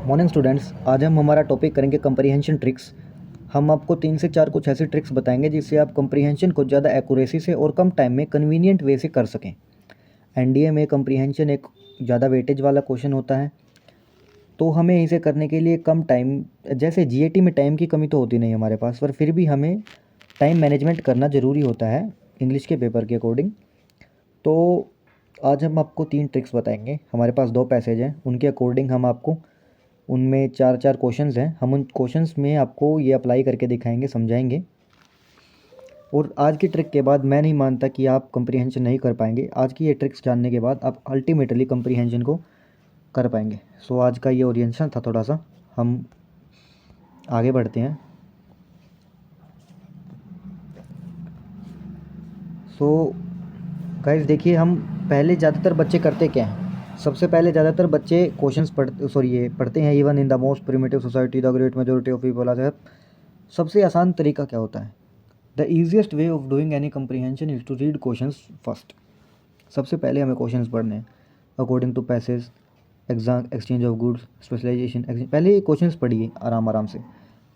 Morning students, आज हम हमारा टॉपिक करेंगे कंप्रीहेंशन ट्रिक्स। हम आपको 3 से 4 कुछ ऐसी ट्रिक्स बताएंगे जिससे आप कंप्रीहेंशन को ज़्यादा एक्यूरेसी से और कम टाइम में कन्वीनियंट वे से कर सकें। एनडीए में कंप्रीहेंशन एक ज़्यादा वेटेज वाला क्वेश्चन होता है, तो हमें इसे करने के लिए कम टाइम, जैसे जीएटी में टाइम की कमी तो होती नहीं हमारे पास, पर फिर भी हमें टाइम मैनेजमेंट करना ज़रूरी होता है इंग्लिश के पेपर के अकॉर्डिंग। तो आज हम आपको 3 ट्रिक्स बताएंगे। हमारे पास 2 पैसेज हैं, उनके अकॉर्डिंग हम आपको उनमें 4-4 क्वेश्चंस हैं, हम उन क्वेश्चंस में आपको ये अप्लाई करके दिखाएंगे, समझाएंगे। और आज की ट्रिक के बाद मैं नहीं मानता कि आप कंप्रीहेंशन नहीं कर पाएंगे। आज की ये ट्रिक्स जानने के बाद आप अल्टीमेटली कंप्रीहेंशन को कर पाएंगे। सो आज का ये ओरिएंटेशन था, थोड़ा सा हम आगे बढ़ते हैं। सो गाइस देखिए, हम पहले ज़्यादातर बच्चे करते क्या हैं। सबसे पहले ज़्यादातर बच्चे क्वेश्चंस पढ़ते हैं। Even in the most primitive society the great majority of people are. सबसे आसान तरीका क्या होता है? The easiest way of doing any comprehension is to read questions first. सबसे पहले हमें क्वेश्चंस पढ़ने हैं according to passage, exam, exchange of goods, specialization. पहले क्वेश्चंस पढ़िए आराम आराम से,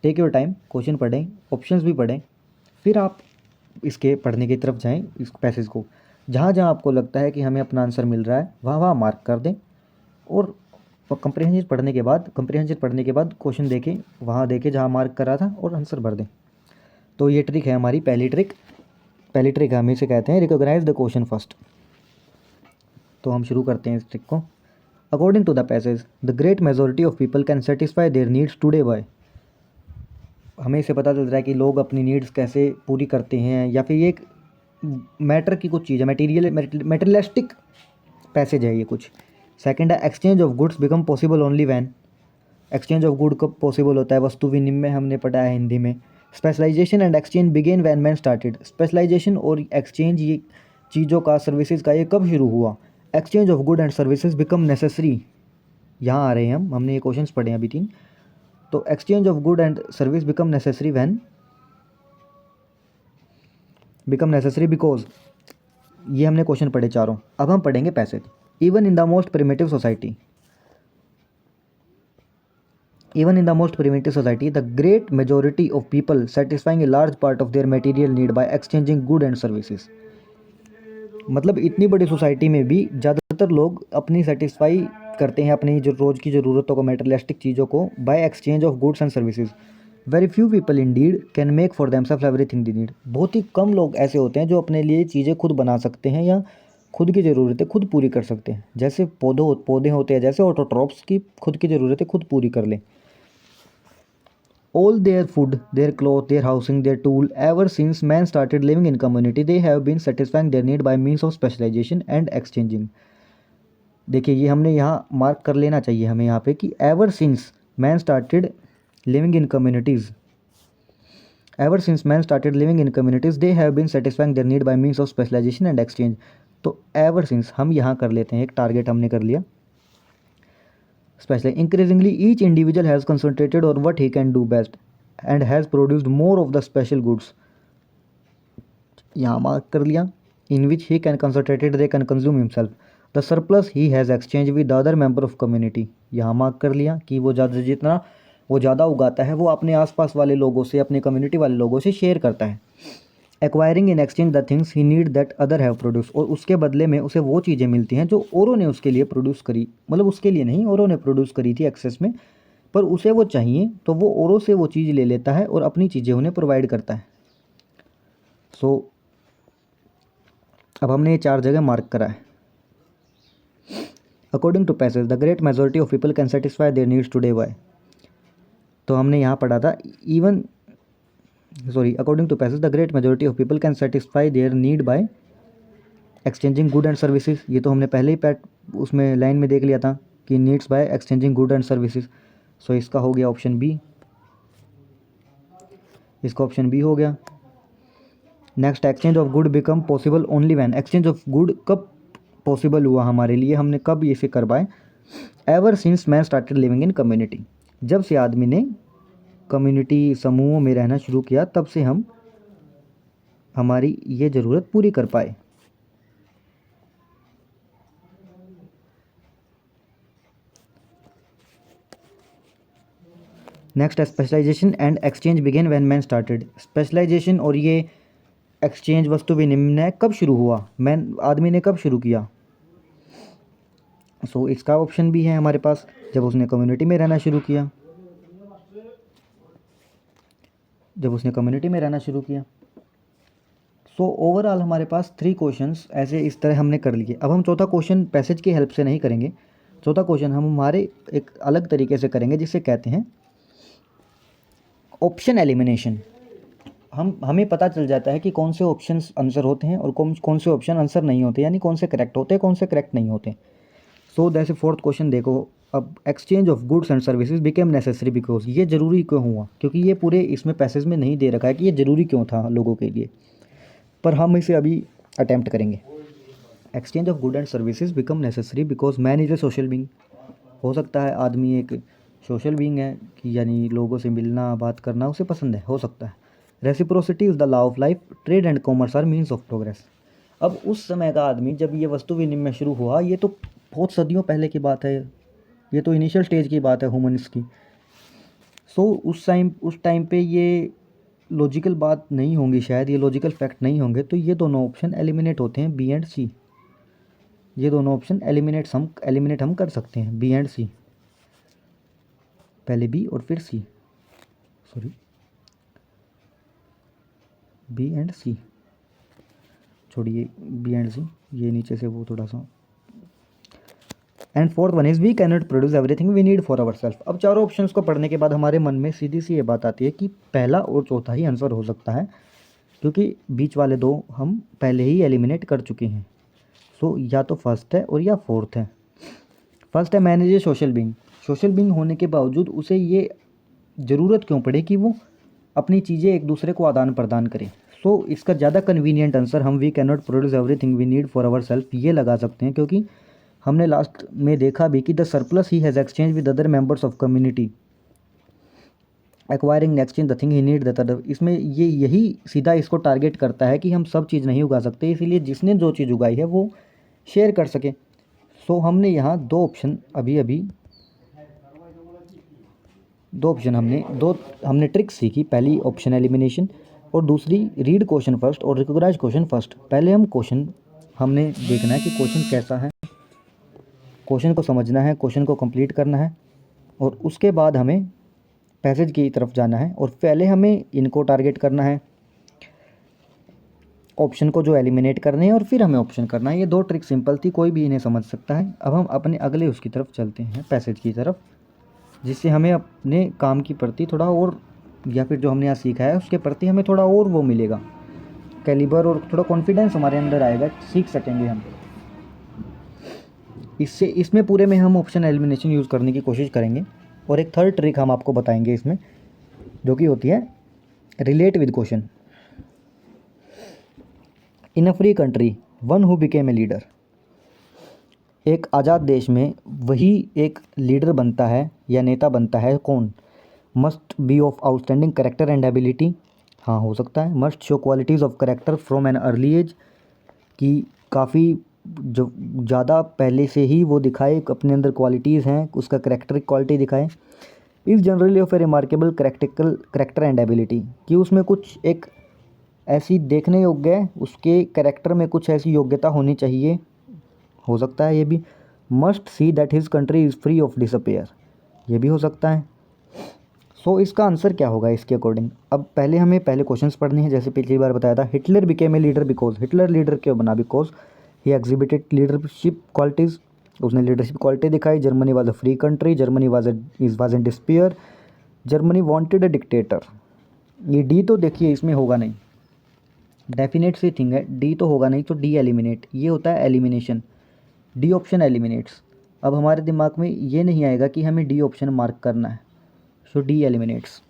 टेक योर टाइम, क्वेश्चन पढ़ें, ऑप्शंस भी पढ़ें, फिर आप इसके पढ़ने की तरफ जाएं। इस पैसेज को जहाँ जहाँ आपको लगता है कि हमें अपना आंसर मिल रहा है वहाँ वहाँ मार्क कर दें। और कंप्रीहेंशन पढ़ने के बाद क्वेश्चन देखें, वहाँ देखें जहाँ मार्क कर रहा था और आंसर भर दें। तो ये ट्रिक है हमारी पहली ट्रिक हम इसे कहते हैं रिकॉग्नाइज द क्वेश्चन फर्स्ट। तो हम शुरू करते हैं इस ट्रिक को। According to the passage the great majority of people can satisfy their needs today by. हमें इसे पता चल रहा है कि लोग अपनी नीड्स कैसे पूरी करते हैं, या फिर ये एक मैटर की कुछ चीज़ है, मेटेरियलिस्टिक पैसेज है ये कुछ। सेकंड है exchange of goods become possible only when. Exchange of good कब पॉसिबल होता है? वस्तु विनिमय हमने पढ़ा है हिंदी में। Specialization and exchange began when man started. Specialization और एक्सचेंज, ये चीज़ों का, सर्विसेज का, ये कब शुरू हुआ? Exchange of good and services become necessary. यहाँ आ रहे हैं हमने ये क्वेश्चंस पढ़े हैं अभी 3। तो exchange of good and service become necessary when, become necessary because. ये हमने क्वेश्चन पढ़े चारों। अब हम पढ़ेंगे passage. Even in the most primitive society, the great majority of people satisfying a large part of their material need by exchanging good and services। मतलब इतनी बड़ी सोसाइटी में भी ज़्यादातर लोग अपनी सेटिस्फाई करते हैं अपनी जो रोज़ की ज़रूरतों को, मेटेरियलिस्टिक चीज़ों को, by exchange of goods and services. Very few people indeed can make for themselves everything they need. बहुत ही कम लोग ऐसे होते हैं जो अपने लिए चीज़ें खुद बना सकते हैं या खुद की ज़रूरतें खुद पूरी कर सकते हैं। जैसे पौधे होते हैं, जैसे ऑटोट्रॉप्स की खुद की ज़रूरतें खुद पूरी कर लें। All their food, their clothes, their housing, their tool, ever since man started living in community, they have been satisfying their need by means of specialization and exchanging। देखिए, ये हमने यहाँ मार्क कर लेना चाहिए हमें यहाँ पे कि ever since man started living in communities, ever since man started living in communities they have been satisfying their need by means of specialization and exchange. तो एवर सिंस हम यहाँ कर लेते हैं, एक टारगेट हमने कर लिया। Especially increasingly each individual has concentrated on what he can do best and has produced more of the special goods। यहाँ मार्क कर लिया। In which he can concentrated they can consume himself, the surplus he has exchanged with the other member of community। यहाँ mark कर लिया कि वो जितना वो ज़्यादा उगाता है वो अपने आसपास वाले लोगों से, अपने कम्युनिटी वाले लोगों से शेयर करता है। Acquiring in exchange the things he need that other have produce. और उसके बदले में उसे वो चीज़ें मिलती हैं जो औरों ने उसके लिए प्रोड्यूस करी, मतलब उसके लिए नहीं, औरों ने प्रोड्यूस करी थी एक्सेस में, पर उसे वो चाहिए तो वो औरों से वो चीज़ ले लेता है और अपनी चीज़ें उन्हें प्रोवाइड करता है। सो अब हमने ये 4 जगह मार्क करा है। According to passage the great majority of people can satisfy their needs today by. तो हमने यहाँ पढ़ा था according to passage the great majority of people can satisfy their need by exchanging good and services. ये तो हमने पहले ही उसमें लाइन में देख लिया था कि needs by exchanging good and services. So इसका हो गया ऑप्शन बी, इसका ऑप्शन बी हो गया। Next, exchange of good become possible only when. Exchange of good कब पॉसिबल हुआ हमारे लिए, हमने कब इसे कर पाए? Ever since man started living in community. जब से आदमी ने कम्युनिटी समूहों में रहना शुरू किया तब से हम हमारी ये ज़रूरत पूरी कर पाए। नेक्स्ट है specialization and exchange began when man started. Specialization और ये एक्सचेंज वस्तु विनिमय कब शुरू हुआ, मैन आदमी ने कब शुरू किया। सो इसका ऑप्शन भी है हमारे पास, जब उसने कम्युनिटी में रहना शुरू किया, जब उसने कम्युनिटी में रहना शुरू किया। सो ओवरऑल हमारे पास 3 क्वेश्चंस ऐसे इस तरह हमने कर लिए। अब हम चौथा क्वेश्चन पैसेज की हेल्प से नहीं करेंगे, चौथा क्वेश्चन हम हमारे एक अलग तरीके से करेंगे जिसे कहते हैं ऑप्शन एलिमिनेशन। हमें पता चल जाता है कि कौन से ऑप्शंस आंसर होते हैं और कौन से ऑप्शन आंसर नहीं होते, यानी कौन से करेक्ट होते हैं, कौन से करेक्ट नहीं होते। सो जैसे फोर्थ क्वेश्चन देखो, अब exchange of goods and services became necessary because, ये ज़रूरी क्यों हुआ, क्योंकि ये पूरे इसमें पैसेज में नहीं दे रखा है कि ये ज़रूरी क्यों था लोगों के लिए, पर हम इसे अभी अटैम्प्ट करेंगे। Exchange of good and services become necessary because man is a social being. हो सकता है आदमी एक सोशल बीइंग है कि यानी लोगों से मिलना बात करना उसे पसंद है, हो सकता है। Reciprocity is the law of life, trade and commerce are means of progress. अब उस समय का आदमी जब ये वस्तु विनिमय शुरू हुआ, ये तो बहुत सदियों पहले की बात है, ये तो इनिशियल स्टेज की बात है ह्यूमन्स की। सो उस टाइम पे ये लॉजिकल बात नहीं होंगी, शायद ये लॉजिकल फैक्ट नहीं होंगे, तो ये दोनों ऑप्शन एलिमिनेट होते हैं, बी एंड सी। ये दोनों ऑप्शन एलिमिनेट हम कर सकते हैं, बी एंड सी, पहले बी और फिर सी, सॉरी बी एंड सी, छोड़िए बी एंड सी, ये नीचे से वो थोड़ा सा। And fourth one is we can not produce everything we need for our self. अब चारों ऑप्शंस को पढ़ने के बाद हमारे मन में सीधी सी ये बात आती है कि पहला और चौथा ही आंसर हो सकता है, क्योंकि बीच वाले दो हम पहले ही एलिमिनेट कर चुके हैं। सो या तो फर्स्ट है और या फोर्थ है। फर्स्ट है man is a social being. Social being होने के बावजूद उसे ये ज़रूरत क्यों पड़े कि वो अपनी चीज़ें एक दूसरे को आदान प्रदान करें। सो इसका ज़्यादा कन्वीनियंट आंसर हम we can not produce everything we need for our self ये लगा सकते हैं, क्योंकि हमने लास्ट में देखा भी कि the surplus he has exchange with other members of community acquiring exchange the thing he need the other. इसमें ये यही सीधा इसको टारगेट करता है कि हम सब चीज़ नहीं उगा सकते, इसीलिए जिसने जो चीज़ उगाई है वो शेयर कर सके। सो हमने यहाँ दो ऑप्शन हमने ट्रिक्स सीखी। पहली ऑप्शन एलिमिनेशन और दूसरी रीड क्वेश्चन फर्स्ट और रिकॉग्नाइज क्वेश्चन फर्स्ट। पहले हमने देखना है कि क्वेश्चन कैसा है, क्वेश्चन को समझना है, क्वेश्चन को कंप्लीट करना है और उसके बाद हमें पैसेज की तरफ जाना है और पहले हमें इनको टारगेट करना है, ऑप्शन को जो एलिमिनेट करने हैं और फिर हमें ऑप्शन करना है। ये दो ट्रिक सिंपल थी, कोई भी इन्हें समझ सकता है। अब हम अपने अगले उसकी तरफ चलते हैं, पैसेज की तरफ, जिससे हमें अपने काम की प्रति थोड़ा और, या फिर जो हमने यहाँ सीखा है उसके प्रति हमें थोड़ा और वो मिलेगा कैलिबर और थोड़ा कॉन्फिडेंस हमारे अंदर आएगा, सीख सकेंगे हम। इसमें पूरे में हम ऑप्शन एलिमिनेशन यूज़ करने की कोशिश करेंगे और एक थर्ड ट्रिक हम आपको बताएंगे इसमें, जो कि होती है relate with question. In a free country one who became a leader. एक आज़ाद देश में वही एक लीडर बनता है या नेता बनता है, कौन? Must be of outstanding character and ability, हाँ हो सकता है। Must show qualities of character from an early age, कि काफ़ी जो ज़्यादा पहले से ही वो दिखाए अपने अंदर क्वालिटीज़ हैं, उसका करेक्टर क्वालिटी दिखाए। Is generally of A remarkable character and ability, कि उसमें कुछ एक ऐसी देखने योग्य है, उसके करेक्टर में कुछ ऐसी योग्यता होनी चाहिए, हो सकता है ये भी। Must see that his country is free of disappear, ये भी हो सकता है। सो इसका आंसर क्या होगा इसके अकॉर्डिंग? अब हमें पहले क्वेश्चंस पढ़ने हैं, जैसे पिछली बार बताया था। Hitler became a leader because, Hitler leader क्यों बना? Because he exhibited leadership qualities, उसने लीडरशिप क्वालिटी दिखाई। Germany was a free country, Germany was in despair, Germany wanted a dictator. ये डी तो देखिए इसमें होगा नहीं, डेफिनेट सी थिंग है, डी तो होगा नहीं, तो डी एलिमिनेट, ये होता है एलिमिनेशन, डी ऑप्शन एलिमिनेट्स। अब हमारे दिमाग में ये नहीं आएगा कि हमें डी ऑप्शन मार्क करना है, so D eliminates.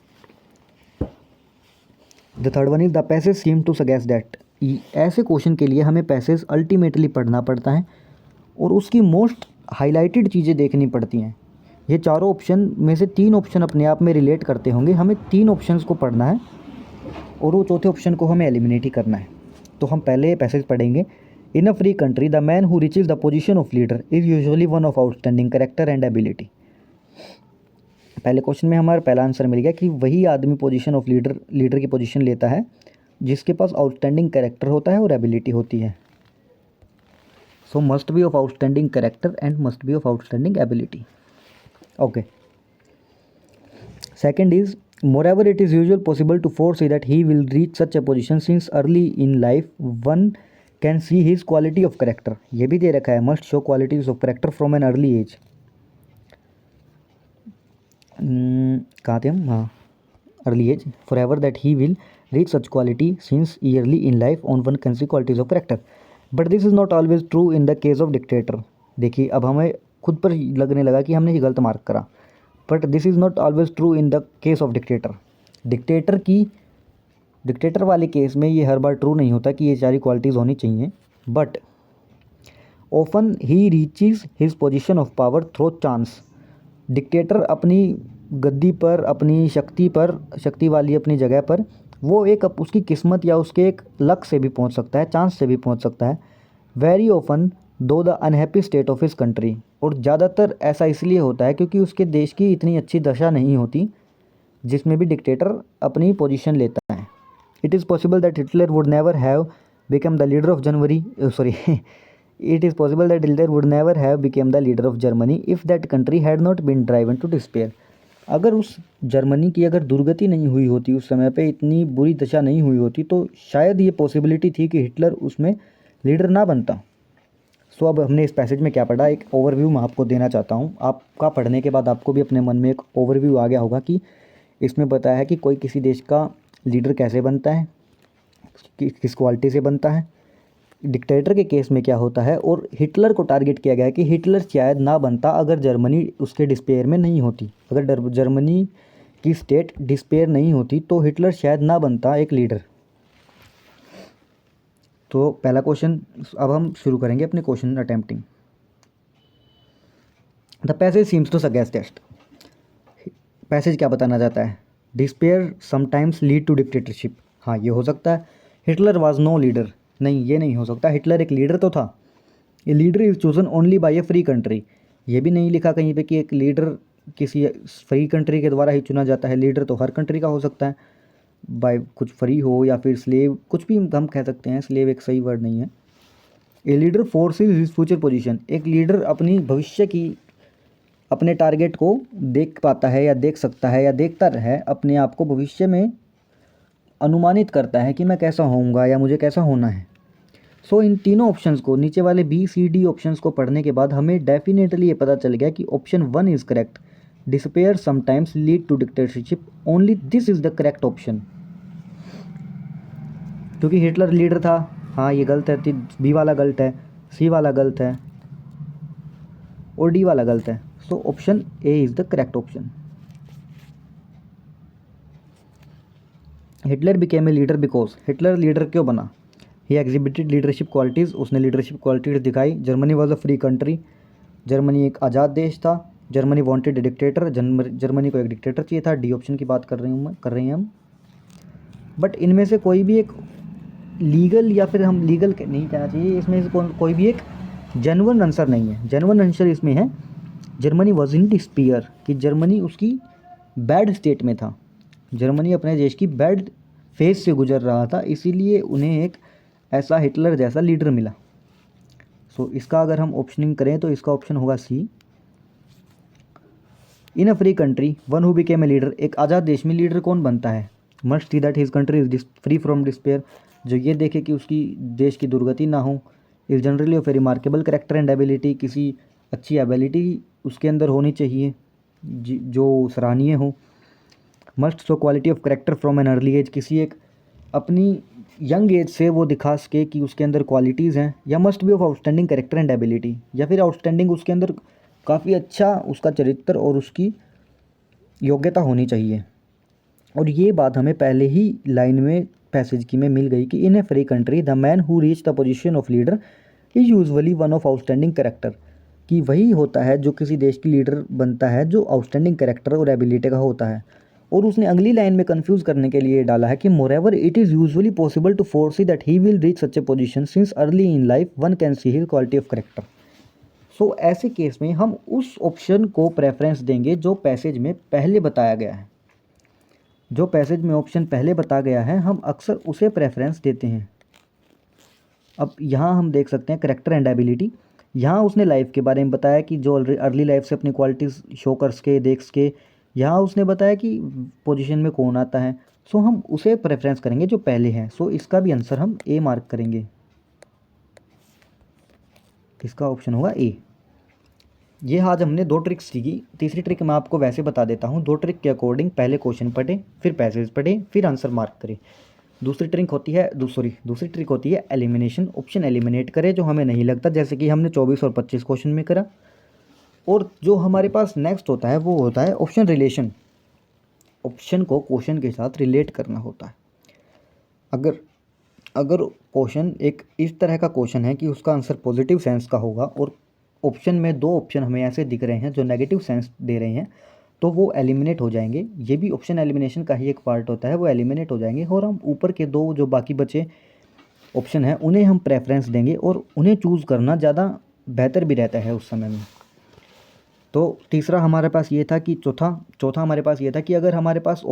The third one is the passage seem to suggest that. ऐसे क्वेश्चन के लिए हमें पैसेज अल्टीमेटली पढ़ना पड़ता है और उसकी मोस्ट हाईलाइटेड चीज़ें देखनी पड़ती हैं। ये चारों ऑप्शन में से 3 ऑप्शन अपने आप में रिलेट करते होंगे, हमें 3 ऑप्शंस को पढ़ना है और वो चौथे ऑप्शन को हमें एलिमिनेट ही करना है। तो हम पहले पैसेज पढ़ेंगे। In a free country the man who reaches the position of leader is usually one of outstanding character and ability. पहले क्वेश्चन में हमारा पहला आंसर मिल गया कि वही आदमी पोजीशन ऑफ लीडर की पोजीशन लेता है जिसके पास आउटस्टैंडिंग कैरेक्टर होता है और एबिलिटी होती है। सो must be of outstanding character and must be of outstanding ability. Okay, second is moreover it is usually possible to foresee that he will reach such a position since early in life one can see his quality of character। ये भी दे रखा है must show qualities of character from an early age। कहाँ थे हम? हाँ, early age forever that he will reach such quality since early in life on one can see qualities of character but this is not always true in the case of dictator। देखिए अब हमें खुद पर लगने लगा कि हमने ये गलत मार्क करा, but this is not always true in the case of dictator. Dictator वाले केस में ये हर बार ट्रू नहीं होता कि ये सारी क्वालिटीज़ होनी चाहिए, but often he reaches his position of power through chance. Dictator अपनी गद्दी पर, अपनी शक्ति वाली अपनी जगह पर वो एक उसकी किस्मत या उसके एक लक से भी पहुंच सकता है, चांस से भी पहुंच सकता है। वेरी ऑफन दो the unhappy state of his country, और ज़्यादातर ऐसा इसलिए होता है क्योंकि उसके देश की इतनी अच्छी दशा नहीं होती जिसमें भी डिक्टेटर अपनी पोजीशन लेता है। It is possible that Hitler would never have become the leader of it is possible that Hitler would never have become the leader of Germany if that country had not been driven to despair. अगर उस Germany की अगर दुर्गति नहीं हुई होती, उस समय पे इतनी बुरी दशा नहीं हुई होती, तो शायद ये पॉसिबिलिटी थी कि हिटलर उसमें लीडर ना बनता। सो अब हमने इस पैसेज में क्या पढ़ा, एक ओवरव्यू मैं आपको देना चाहता हूँ। आपका पढ़ने के बाद आपको भी अपने मन में एक ओवरव्यू आ गया होगा कि इसमें बताया है कि कोई किसी देश का लीडर कैसे बनता है, किस क्वालिटी से बनता है, डिक्टेटर के केस में क्या होता है, और हिटलर को टारगेट किया गया है कि हिटलर शायद ना बनता अगर जर्मनी उसके डिस्पेयर में नहीं होती। अगर जर्मनी की स्टेट डिस्पेयर नहीं होती तो हिटलर शायद ना बनता एक लीडर। तो पहला क्वेश्चन अब हम शुरू करेंगे अपने question attempting. The passage seems to suggest that, passage क्या बताना चाहता है, despair sometimes lead to dictatorship. हाँ, ये हो सकता है। हिटलर वाज नो लीडर, नहीं ये नहीं हो सकता, हिटलर एक लीडर तो था। A leader is chosen only by A free country, ये भी नहीं लिखा कहीं पे कि एक लीडर किसी फ्री कंट्री के द्वारा ही चुना जाता है। लीडर तो हर कंट्री का हो सकता है, बाय कुछ फ्री हो या फिर स्लेव, कुछ भी हम कह सकते हैं, स्लेव एक सही वर्ड नहीं है। A leader forces his future position, एक लीडर अपनी भविष्य की, अपने टारगेट को देख पाता है या देख सकता है या देखता है, अपने आप को भविष्य में अनुमानित करता है कि मैं कैसा होऊंगा या मुझे कैसा होना है। सो इन तीनों ऑप्शंस को, नीचे वाले बी सी डी ऑप्शंस को पढ़ने के बाद हमें डेफिनेटली ये पता चल गया कि option 1 is correct. Despair sometimes lead to dictatorship, only this is the correct option. क्योंकि हिटलर लीडर था, हाँ ये गलत है, बी वाला गलत है, सी वाला गलत है और डी वाला गलत है। So option A is the correct option. Hitler became a leader because, Hitler leader क्यों बना, ही एग्जिबिटेड लीडरशिप क्वालिटीज़, उसने लीडरशिप क्वालिटीज़ दिखाई। Germany was a free country, Germany एक आज़ाद देश था। जर्मनी वांटेड ए डिक्टेटर, जर्मनी को एक डिक्टेटर चाहिए था। डी ऑप्शन की बात कर रहे हैं हम। बट इनमें से कोई भी एक लीगल, या फिर हम लीगल नहीं कहना चाहिए, इसमें से कोई भी एक जेन्युइन आंसर नहीं है। जेन्युइन आंसर इसमें है जर्मनी वॉज इन डिस्पेयर, कि जर्मनी उसकी बैड स्टेट में था, जर्मनी अपने देश की बैड फेज से गुजर रहा था, इसीलिए उन्हें एक ऐसा हिटलर जैसा लीडर मिला। सो इसका अगर हम ऑप्शनिंग करें तो इसका ऑप्शन होगा C. In a free country one who became a leader, एक आज़ाद देश में लीडर कौन बनता है, must see that his country is free from despair, जो ये देखे कि उसकी देश की दुर्गति ना हो। Is generally of A remarkable character and ability, किसी अच्छी एबिलिटी उसके अंदर होनी चाहिए जो सराहनीय हो। Must show quality of character from an early age, किसी एक अपनी यंग एज से वो दिखा सके कि उसके अंदर क्वालिटीज़ हैं। या must be of outstanding character and ability, या फिर आउटस्टैंडिंग उसके अंदर काफ़ी अच्छा उसका चरित्र और उसकी योग्यता होनी चाहिए। और ये बात हमें पहले ही लाइन में पैसेज की में मिल गई कि in a free country the man who reach the position of leader is usually one of outstanding character, कि वही होता है जो किसी देश की लीडर बनता है जो आउटस्टैंडिंग करेक्टर और एबिलिटी का होता है। और उसने अगली लाइन में कंफ्यूज करने के लिए डाला है कि moreover it is usually possible to foresee that he will reach such a position since early in life one can see his quality of character. So ऐसे केस में हम उस ऑप्शन को प्रेफरेंस देंगे जो पैसेज में पहले बताया गया है। जो पैसेज में ऑप्शन पहले बताया गया है हम अक्सर उसे प्रेफरेंस देते हैं। अब यहाँ हम देख सकते हैं करेक्टर एंड एबिलिटी। यहाँ उसने लाइफ के बारे में बताया कि जो अर्ली लाइफ से अपनी क्वालिटीज़ शो कर सके, देख सके। यहाँ उसने बताया कि पोजीशन में कौन आता है, सो हम उसे प्रेफरेंस करेंगे जो पहले हैं। सो इसका भी आंसर हम ए मार्क करेंगे, इसका ऑप्शन होगा ए। ये आज हमने 2 ट्रिक्स सीखी। तीसरी ट्रिक मैं आपको वैसे बता देता हूँ। 2 ट्रिक के अकॉर्डिंग पहले क्वेश्चन पढ़े, फिर पैसेज पढ़े, फिर आंसर मार्क करें। दूसरी ट्रिक होती है एलिमिनेशन। ऑप्शन एलिमिनेट करें जो हमें नहीं लगता, जैसे कि हमने 24 और 25 क्वेश्चन में करा। और जो हमारे पास नेक्स्ट होता है वो होता है ऑप्शन रिलेशन। ऑप्शन को क्वेश्चन के साथ रिलेट करना होता है। अगर क्वेश्चन एक इस तरह का क्वेश्चन है कि उसका आंसर पॉजिटिव सेंस का होगा और ऑप्शन में 2 ऑप्शन हमें ऐसे दिख रहे हैं जो नेगेटिव सेंस दे रहे हैं, तो वो एलिमिनेट हो जाएंगे। ये भी ऑप्शन एलिमिनेशन का ही एक पार्ट होता है, वो एलिमिनेट हो जाएंगे और हम ऊपर के 2 जो बाकी बचे ऑप्शन हैं उन्हें हम प्रेफरेंस देंगे और उन्हें चूज़ करना ज़्यादा बेहतर भी रहता है उस समय में। तो तीसरा हमारे पास ये था कि चौथा हमारे पास ये था कि अगर हमारे पास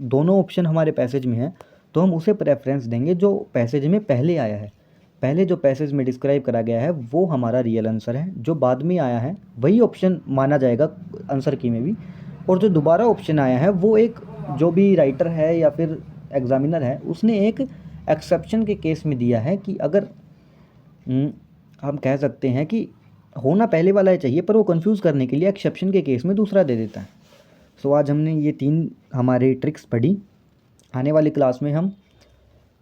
दोनों ऑप्शन हमारे पैसेज में हैं तो हम उसे प्रेफरेंस देंगे जो पैसेज में पहले आया है। पहले जो पैसेज में डिस्क्राइब करा गया है वो हमारा रियल आंसर है, जो बाद में आया है वही ऑप्शन माना जाएगा आंसर की में भी। और जो दोबारा ऑप्शन आया है वो एक जो भी राइटर है या फिर एग्जामिनर है उसने एक एक्सेप्शन के केस में दिया है कि अगर हम कह सकते हैं कि होना पहले वाला ही चाहिए, पर वो कंफ्यूज करने के लिए एक्सेप्शन के केस में दूसरा दे देता है। सो आज हमने ये 3 हमारी ट्रिक्स पढ़ी। आने वाली क्लास में हम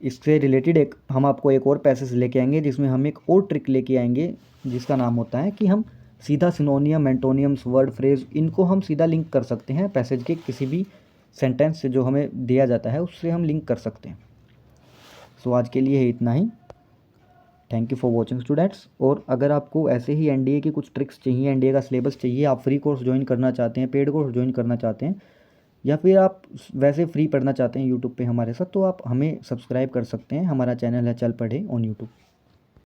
इससे रिलेटेड हम आपको एक और पैसेज लेके आएंगे जिसमें हम एक और ट्रिक लेके आएंगे जिसका नाम होता है कि हम सीधा सिनोनियम, एंटोनियम्स, वर्ड, फ्रेज इनको हम सीधा लिंक कर सकते हैं पैसेज के किसी भी सेंटेंस से जो हमें दिया जाता है उससे हम लिंक कर सकते हैं। सो आज के लिए है इतना ही। Thank you for watching students. और अगर आपको ऐसे ही एनडीए की कुछ ट्रिक्स चाहिए, एनडीए का सिलेबस चाहिए, आप फ्री कोर्स ज्वाइन करना चाहते हैं, पेड कोर्स ज्वाइन करना चाहते हैं, या फिर आप वैसे फ्री पढ़ना चाहते हैं यूट्यूब पे हमारे साथ, तो आप हमें सब्सक्राइब कर सकते हैं। हमारा चैनल है चल पढ़े ऑन यूट्यूब।